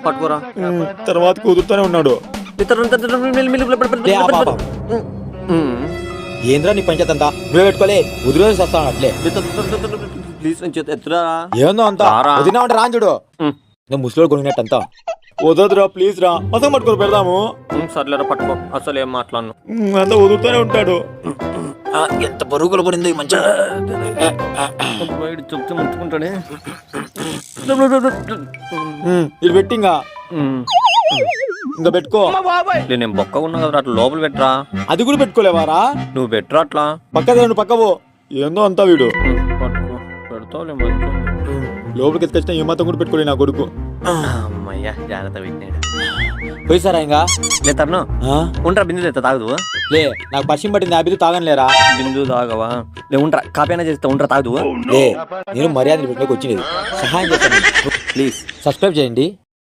పట్టుకోరా. తర్వాత కుదురుతూనే ఉన్నాడు. ఏంద్రా నీ పంచాయత్ అంతా నువ్వే పెట్టుకోలే వదిలేసి వస్తాను అట్లే. ప్లీజ్ నేను చేత ఎత్తురా. ఏందో అంతా వదిలినామంటే రాంచుడు నేను ముసలోడు కొనినట్టంతా వదదురా ప్లీజ్ రా మసం పట్టుకొని పెడదాము. సర్లేరా పట్టుకో. అసలు ఏం మాట్లాడను. అంతా వదులుతూనే ఉంటాడు. ఎంత బరువులు పడింది మంచిగా చెప్తే ముంచుకుంటాడే. ఇది పెట్టింగా ఇంకా పెట్టుకో. నేను బొక్క ఉన్నా కదా అట్లా లోపల పెట్టరా. అది కూడా పెట్టుకోలేవారా? నువ్వు పెట్టరా అట్లా. పక్క పక్కవో ఏందో అంతా వీడు పట్టుకో. పెడతావులే మంచి. లోపలికి ఎత్తుకొచ్చిన ఏ మాత్రం కూడా పెట్టుకోలే నా కొడుకు. అమ్మయ్యా జాగ్రత్త పెట్టినాడు. పోయిసారా ఇంకా లేతర్ను ఉంటా. బిందు తెస్తా తాగదు. లే నాకు పశ్చిమ పట్టింది ఆ బిందు తాగనిలేరా? బిందు తాగవా? లే ఉంటా. కాపీ అయినా చేస్తా. ఉంటా తాగదు. లే నేను మర్యాద పెట్టడానికి వచ్చినది సహాయం చేస్తాను. ప్లీజ్ సబ్స్క్రైబ్ చేయండి.